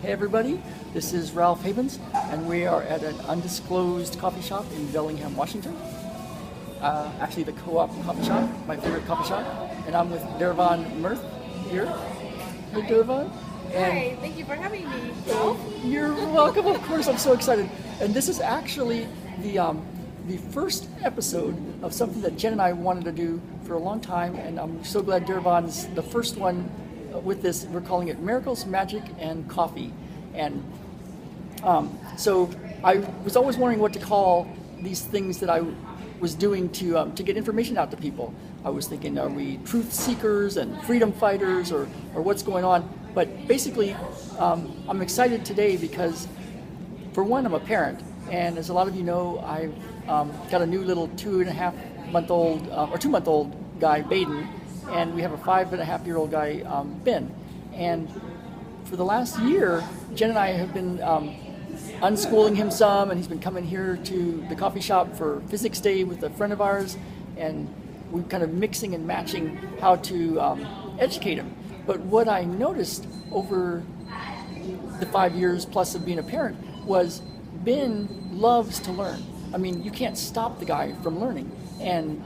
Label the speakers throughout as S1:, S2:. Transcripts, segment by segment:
S1: Hey everybody, this is Ralph Havens, and we are at an undisclosed coffee shop in Bellingham, Washington. Actually the Co-op coffee shop, my favorite coffee shop, and I'm with Daravan Mirth here. Hey Daravan.
S2: Hi, thank you for having me, Ralph.
S1: You're welcome, of course, I'm so excited. And this is actually the first episode of something that Jen and I wanted to do for a long time, and I'm so glad Daravan's the first one with this. We're calling it Miracles, Magic, and Coffee. And so I was always wondering what to call these things that I was doing to get information out to people. I was thinking, are we truth seekers and freedom fighters, or what's going on? But basically, I'm excited today because, for one, I'm a parent, and as a lot of you know, I've got a new little 2.5-month-old or 2-month-old guy, Baden, and we have a 5.5-year-old guy, Ben. And for the last year, Jen and I have been unschooling him some, and he's been coming here to the coffee shop for Physics Day with a friend of ours, and we're kind of mixing and matching how to educate him. But what I noticed over the 5 years plus of being a parent was Ben loves to learn. I mean, you can't stop the guy from learning, and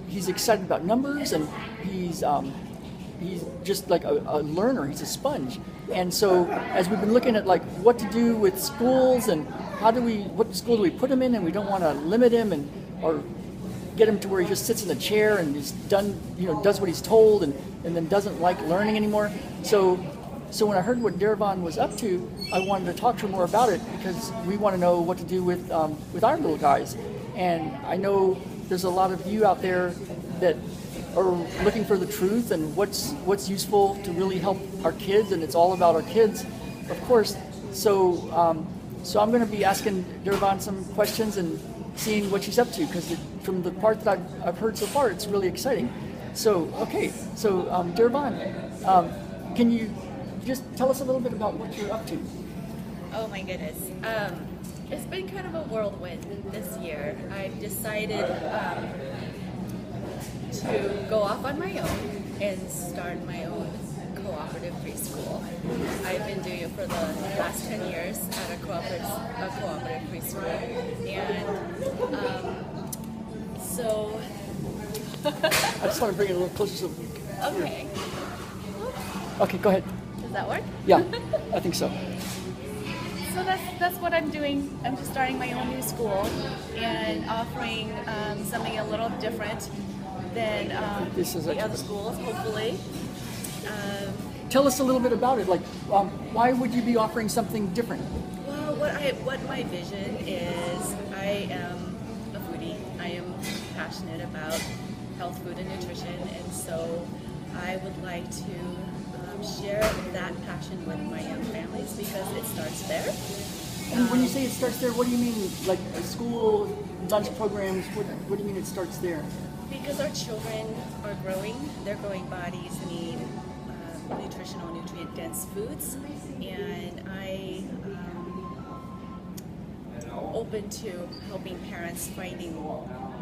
S1: he's excited about numbers, and he's just like a learner. He's a sponge. And so as we've been looking at like what to do with schools and what school do we put him in, and we don't want to limit him or get him to where he just sits in the chair and is done, does what he's told and then doesn't like learning anymore. So when I heard what Daravan was up to, I wanted to talk to her more about it because we want to know what to do with our little guys. And I know there's a lot of you out there that are looking for the truth and what's useful to really help our kids, and it's all about our kids, of course. So I'm going to be asking Daravan some questions and seeing what she's up to, because from the part that I've heard so far, it's really exciting. So Daravan, can you just tell us a little bit about what you're up to?
S2: Oh my goodness. It's been kind of a whirlwind this year. I've decided to go off on my own and start my own cooperative preschool. I've been doing it for the last 10 years at a cooperative preschool. And so...
S1: I just want to bring it a little closer.
S2: Okay.
S1: Okay, go ahead.
S2: Does that work?
S1: Yeah, I think so.
S2: So that's what I'm doing. I'm just starting my own new school and offering something a little different than the other schools, hopefully.
S1: Tell us a little bit about it. Like, why would you be offering something different?
S2: Well, what my vision is, I am a foodie. I am passionate about health, food, and nutrition, and so I would like to share that passion with my young families because it starts there.
S1: And when you say it starts there, what do you mean? Like a school, lunch programs, what do you mean it starts there?
S2: Because our children are growing, their growing bodies need nutritional, nutrient-dense foods, and I am open to helping parents finding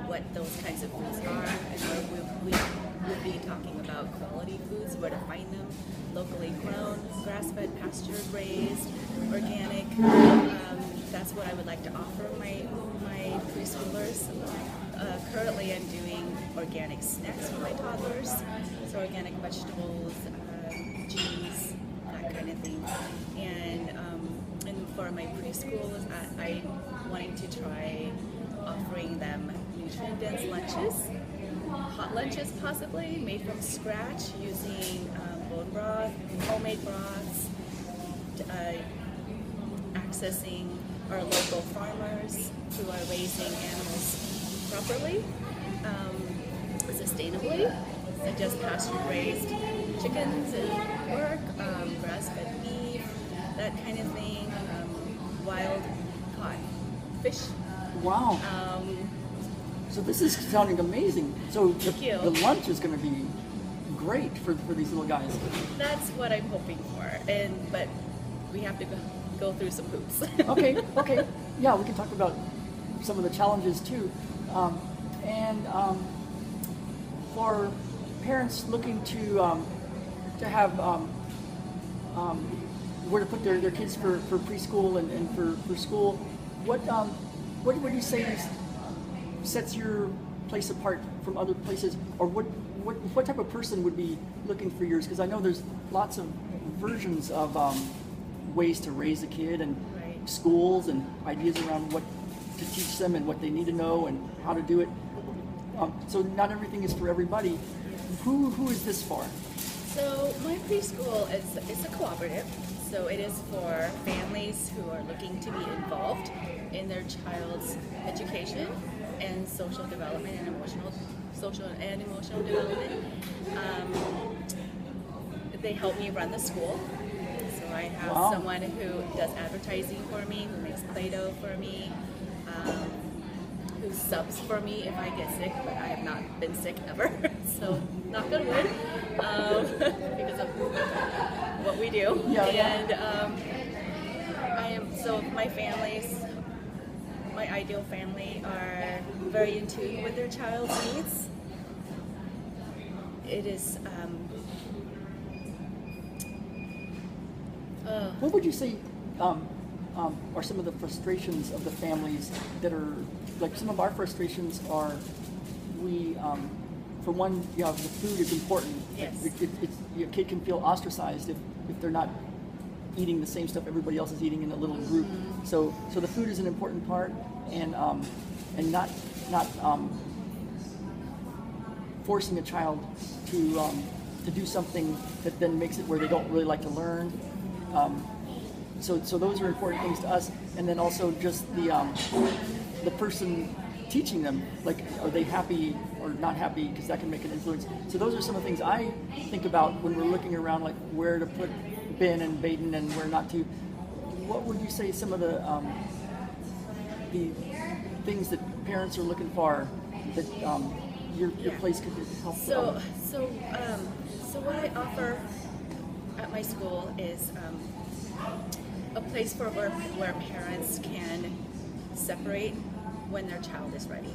S2: what those kinds of foods are, and we'll be talking about quality foods, where to find them, locally grown, grass-fed, pastured-raised, organic. That's what I would like to offer my preschoolers. Currently I'm doing organic snacks for my toddlers, so organic vegetables, cheese, that kind of thing. And for my preschoolers, I'm wanting to try offering them nutrient-dense lunches, hot lunches possibly, made from scratch using bone broth, homemade broths, accessing our local farmers who are raising animals properly, sustainably, such as pasture-raised chickens and pork, grass-fed beef, that kind of thing, wild caught fish.
S1: Wow. So this is sounding amazing. So the lunch is going to be great for these little guys.
S2: That's what I'm hoping for, but we have to go through some hoops.
S1: Okay. Yeah, we can talk about some of the challenges too. For parents looking to have were to put their kids for preschool and for school, what would you say sets your place apart from other places, or what type of person would be looking for yours? Because I know there's lots of versions of ways to raise a kid, and
S2: Right.
S1: schools and ideas around what to teach them and what they need to know and how to do it. So not everything is for everybody. Who is this for?
S2: So my preschool is a cooperative. So it is for families who are looking to be involved in their child's education and social development and social and emotional development. They help me run the school. So I have
S1: Wow.
S2: someone who does advertising for me, who makes Play-Doh for me, who subs for me if I get sick, but I have not been sick ever. So knock on wood, because of what we do.
S1: Yeah,
S2: and so my ideal family are very in tune with their child's needs. It is
S1: What would you say are some of the frustrations of the families that are, like some of our frustrations are, for one, the food is important.
S2: Yes.
S1: Your kid can feel ostracized if they're not eating the same stuff everybody else is eating in a little group.
S2: Mm-hmm.
S1: So the food is an important part, and not forcing a child to do something that then makes it where they don't really like to learn. So those are important things to us, and then also just the person teaching them, like, are they happy or not happy, because that can make an influence. So those are some of the things I think about when we're looking around, like where to put Ben and Baden and where not to. What would you say some of the things that parents are looking for that your place could help?
S2: So what I offer at my school is a place for where parents can separate when their child is ready.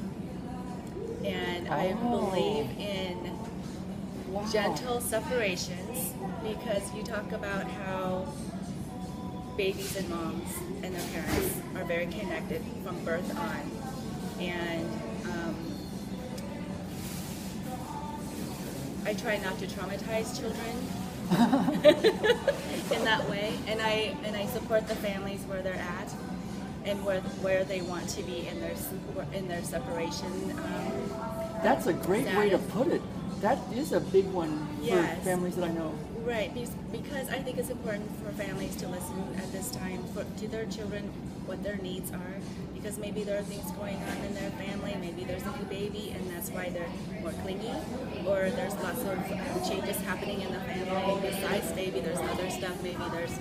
S2: And I believe in gentle separations, because you talk about how babies and moms and their parents are very connected from birth on. And I try not to traumatize children in that way, and I support the families where they're at and where they want to be in their separation.
S1: That's a great way to put it. That is a big one for
S2: Yes.
S1: families that I know.
S2: Right, because I think it's important for families to listen at this time to their children, what their needs are, because maybe there are things going on in their family, maybe there's a new baby and that's why they're more clingy, or there's lots of changes happening in the family besides baby, there's other stuff, maybe there's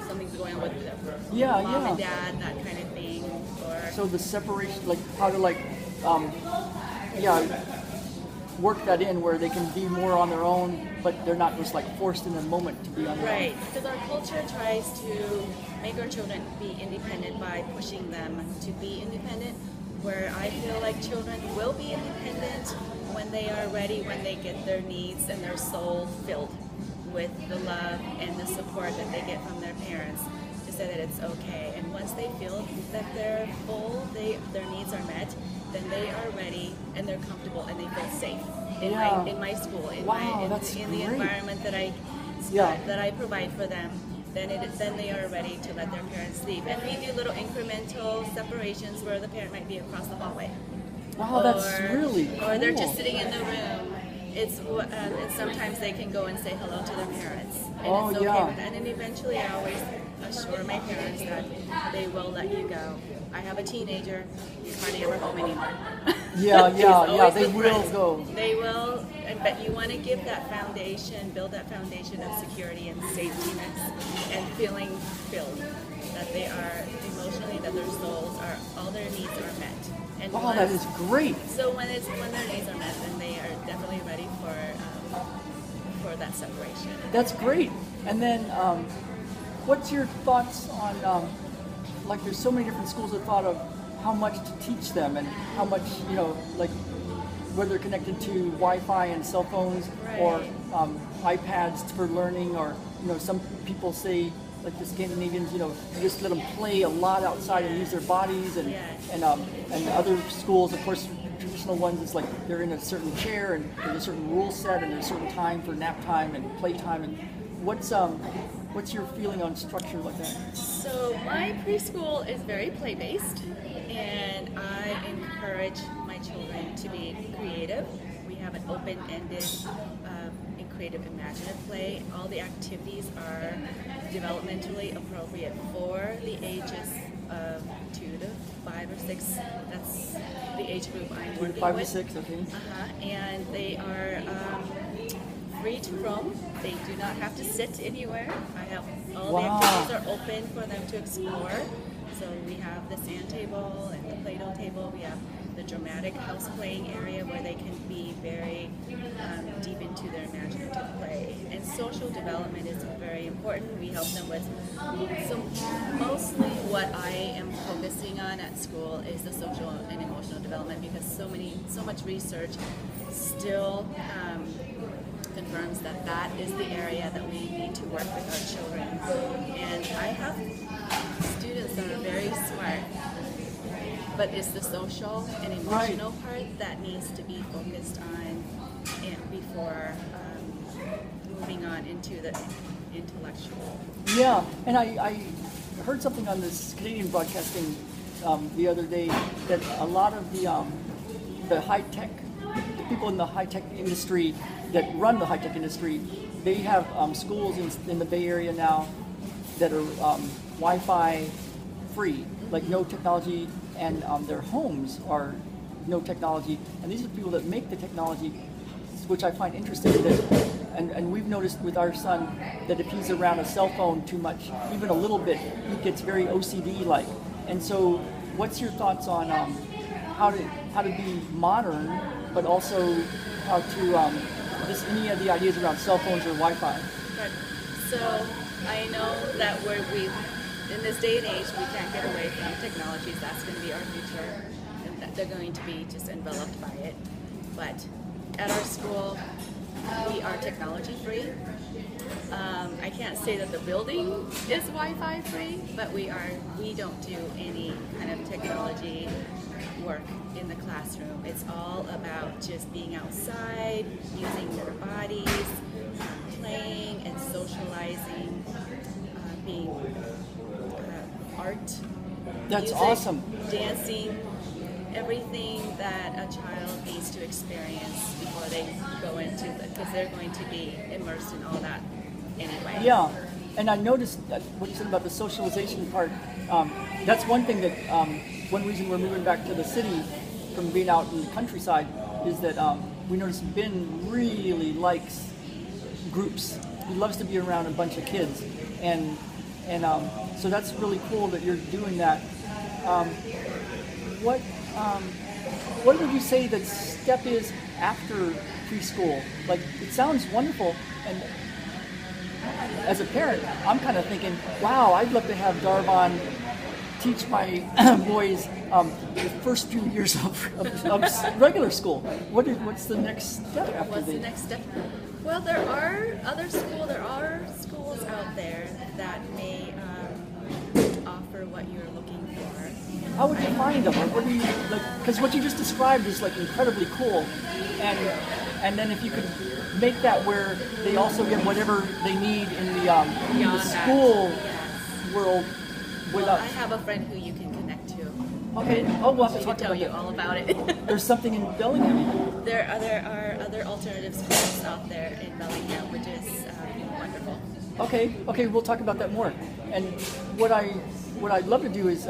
S2: something's going on with mom and dad, that kind of thing. Or
S1: So the separation, like how to work that in where they can be more on their own, but they're not just like forced in the moment to be on their
S2: right,
S1: own.
S2: because our culture tries to make our children be independent by pushing them to be independent, where I feel like children will be independent when they are ready, when they get their needs and their soul filled with the love and the support that they get from their parents, to say that it's okay. And once they feel that they're full, their needs are met, then they are ready and they're comfortable and they feel safe in my school, in the environment that I provide for them. Then they are ready to let their parents leave. And we do little incremental separations where the parent might be across the hallway.
S1: Wow, that's really cool.
S2: Or they're just sitting in the room. And sometimes they can go and say hello to their parents. And it's okay with that. And eventually I always assure my parents that they will let you go. I have a teenager, he's hardly ever home anymore.
S1: They will go.
S2: They will, but you want to give that foundation, build that foundation of security and safetyness and feeling filled, that they are emotionally, that their souls are, all their needs are met. And
S1: Wow, that is great.
S2: So when their needs are met, then they are definitely ready for that separation.
S1: That's great. And then, what's your thoughts on, like, there's so many different schools of thought of how much to teach them and how much, like, whether they're connected to Wi-Fi and cell phones or iPads for learning, or some people say, like the Scandinavians, you just let them play a lot outside and use their bodies, and other schools, of course, traditional ones, it's like they're in a certain chair and there's a certain rule set and there's a certain time for nap time and play time. And what's your feeling on structure like that?
S2: So my preschool is very play-based, and I encourage my children to be creative. We have an open-ended and creative imaginative play. All the activities are developmentally appropriate for the ages of 2 to 5 or 6. That's the age group I'm working with.
S1: 5 to 6, okay.
S2: And they are free to roam. They do not have to sit anywhere. I have all the activities are open for them to explore. So we have the sand table and the Play-Doh table. We have the dramatic house playing area where they can be very deep into their imaginative play. And social development is very important. We help them with mostly what I am focusing on at school is the social and emotional development, because so much research still confirms that is the area that we need to work with our children. And I have students that are very smart, but it's the social and emotional part that needs to be focused on before moving on into the intellectual.
S1: Yeah, and I heard something on this Canadian broadcasting the other day that a lot of the high-tech, the people in the high-tech industry that run the high-tech industry, they have schools in the Bay Area now that are Wi-Fi free, like no technology, and their homes are no technology. And these are people that make the technology, which I find interesting. And we've noticed with our son that if he's around a cell phone too much, even a little bit, he gets very OCD-like. And so, what's your thoughts on how to be modern, but also how to just any of the ideas around cell phones or Wi-Fi?
S2: Right. So I know that in this day and age, we can't get away from technologies. That's going to be our future, and that they're going to be just enveloped by it. But at our school, we are technology free. I can't say that the building is Wi-Fi free, but we don't do any kind of technology work in the classroom. It's all about just being outside, using their bodies, playing and socializing, being art,
S1: That's
S2: music,
S1: awesome.
S2: dancing, everything that a child needs to experience before they go into it, because they're going to be immersed in all that anyway.
S1: Yeah, and I noticed that what you said about the socialization part. That's one thing that one reason we're moving back to the city from being out in the countryside is that we noticed Ben really likes groups. He loves to be around a bunch of kids, and so that's really cool that you're doing that. What would you say the step is after preschool? Like, it sounds wonderful, and as a parent, I'm kind of thinking, wow, I'd love to have Daravan teach my boys the first few years of regular school. What's the next step after
S2: What's the next step? Well, there are schools out there that may offer what you're looking for.
S1: How would you find them? Or what do you like? Because what you just described is like incredibly cool, and then if you could make that where they also get whatever they need in the school world.
S2: Well, I have a friend who you can connect to.
S1: Okay. Oh, we'll have to
S2: She
S1: talk
S2: can tell
S1: about
S2: you
S1: that.
S2: all about it.
S1: There's something in Bellingham.
S2: There are other alternative schools out there in Bellingham, which is wonderful.
S1: Okay, we'll talk about that more. And what I'd love to do is,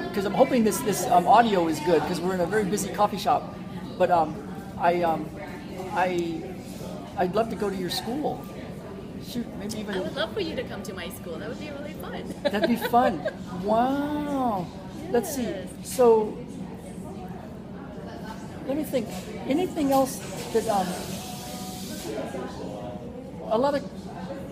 S1: because I'm hoping this audio is good, because we're in a very busy coffee shop. But I'd love to go to your school. Shoot, maybe even.
S2: I would love for you to come to my school. That would be really fun.
S1: That'd be fun. Wow.
S2: Yes.
S1: Let's see. So, let me think. Anything else that a lot of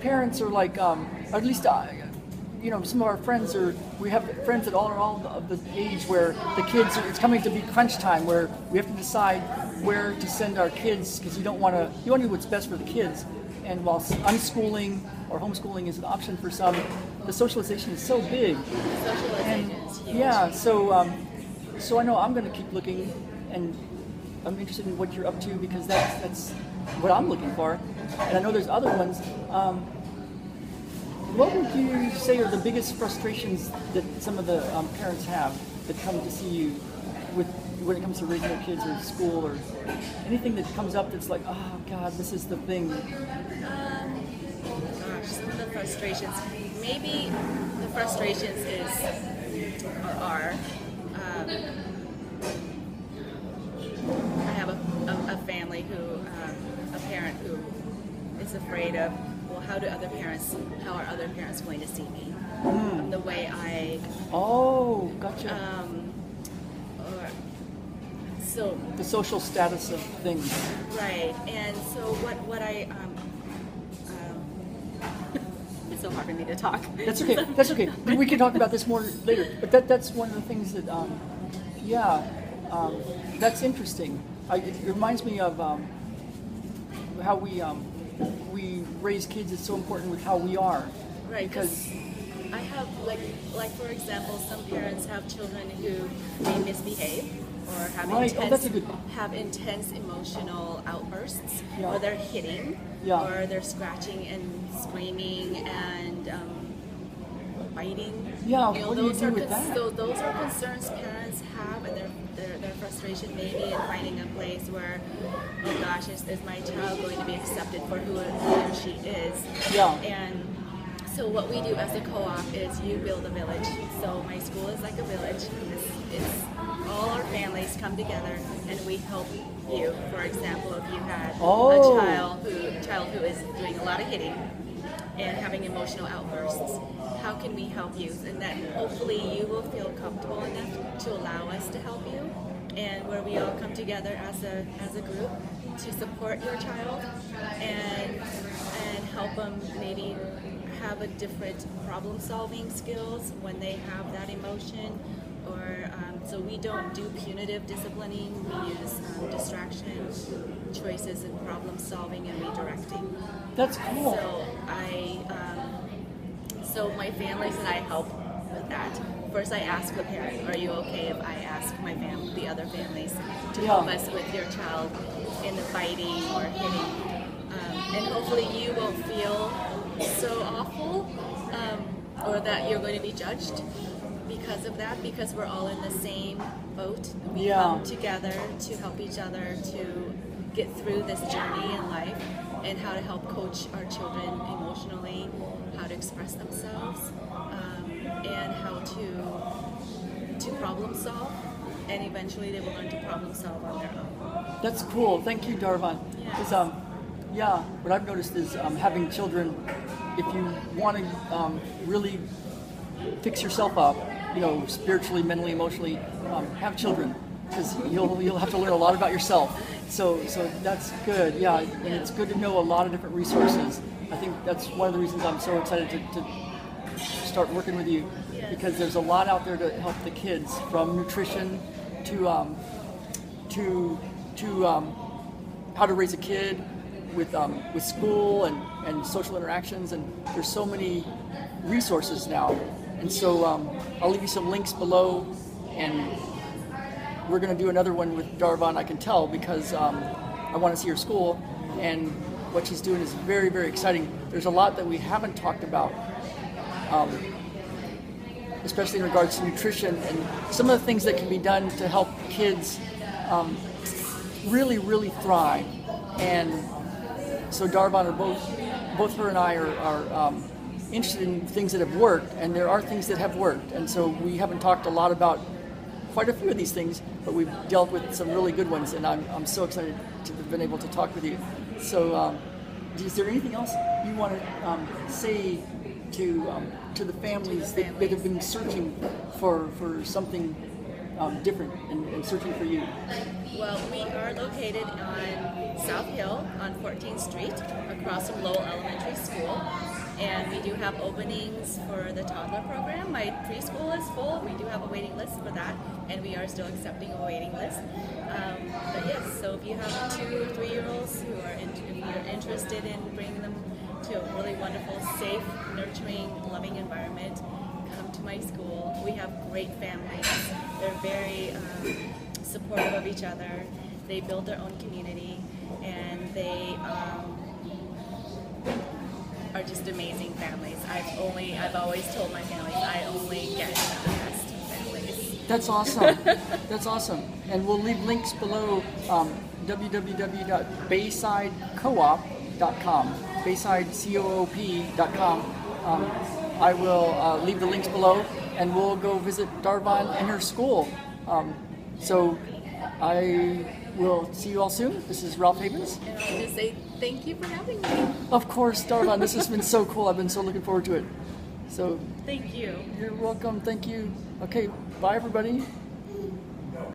S1: parents are like, or at least some of our friends we have friends that are all of the age where the kids, it's coming to be crunch time, where we have to decide where to send our kids, because you want to do what's best for the kids. And while unschooling or homeschooling is an option for some, the socialization is so big.
S2: Socialization is huge.
S1: Yeah, so I know I'm going to keep looking, and I'm interested in what you're up to because that's what I'm looking for. And I know there's other ones. What would you say are the biggest frustrations that some of the parents have that come to see you with when it comes to raising their kids or school or anything that comes up that's like, oh God, this is the thing?
S2: Gosh, some of the frustrations. Maybe the frustrations are I have a family a parent who is afraid of, well, how are other parents going to see me? The way I.
S1: Oh, gotcha.
S2: So
S1: the social status of things.
S2: Right, and so what I it's so hard for me to talk.
S1: That's okay. That's okay. We can talk about this more later. But that's one of the things that, that's interesting. It reminds me of how we raise kids. It's so important with how we are.
S2: Right.
S1: Because
S2: I have like for example, some parents have children who may misbehave or have intense emotional outbursts, or they're hitting, or they're scratching and screaming and biting.
S1: Yeah, what do you do with that?
S2: So those are concerns parents have, and their frustration may be in finding a place where, oh gosh, is my child going to be accepted for who he or she is?
S1: Yeah.
S2: And so what we do as a co-op is you build a village. So my school is like a village. It's all our families come together and we help you. For example, if you had a child who is doing a lot of hitting and having emotional outbursts, how can we help you? And that hopefully you will feel comfortable enough to allow us to help you, and where we all come together as a group to support your child and help them maybe have a different problem-solving skills when they have that emotion. Or so we don't do punitive disciplining. We use distraction, choices, and problem-solving and redirecting.
S1: That's cool.
S2: So my families and I help with that. First, I ask the parent, "Are you okay if I ask the other families to help us with your child in the fighting or hitting?" And hopefully, you won't feel so awful or that you're going to be judged because of that, because we're all in the same boat. We come together to help each other to get through this journey in life, and how to help coach our children emotionally, how to express themselves, and how to problem solve, and eventually they will learn to problem solve on their own.
S1: That's cool. Thank you, Daravan.
S2: Yes.
S1: What I've noticed is having children, if you want to really fix yourself up, spiritually, mentally, emotionally, have children, because you'll have to learn a lot about yourself. So that's good. Yeah, and it's good to know a lot of different resources. I think that's one of the reasons I'm so excited to start working with you, because there's a lot out there to help the kids, from nutrition to how to raise a kid with school and social interactions, and there's so many resources now. And so I'll leave you some links below, and we're going to do another one with Daravan, I can tell, because I want to see her school, and what she's doing is very, very exciting. There's a lot that we haven't talked about, especially in regards to nutrition and some of the things that can be done to help kids really, really thrive. And so Daravan, both her and I are interested in things that have worked, and there are things that have worked. And so we haven't talked a lot about quite a few of these things, but we've dealt with some really good ones, and I'm so excited to have been able to talk with you. So is there anything else you want to say to the families that have been searching for something different and searching for you?
S2: Well, we are located on South Hill on 14th Street, across from Lowell Elementary School. And we do have openings for the toddler program. My preschool is full. We do have a waiting list for that, and we are still accepting a waiting list. But yes, so if you have 2 or 3-year-olds if you're interested in bringing them to a really wonderful, safe, nurturing, loving environment, come to my school. We have great families. They're very supportive of each other. They build their own community, and they are just amazing families. I've always told my families I only get the best families.
S1: That's awesome. That's awesome. And we'll leave links below. www.baysidecoop.com, baysidecoop.com. I will leave the links below, and we'll go visit Daravan and her school. So I will see you all soon. This is Ralph Havens.
S2: And I'll just say thank you for having me.
S1: Of course, Daravan, this has been so cool. I've been so looking forward to it. So
S2: Thank you.
S1: you're welcome. Thank you. Okay, bye everybody.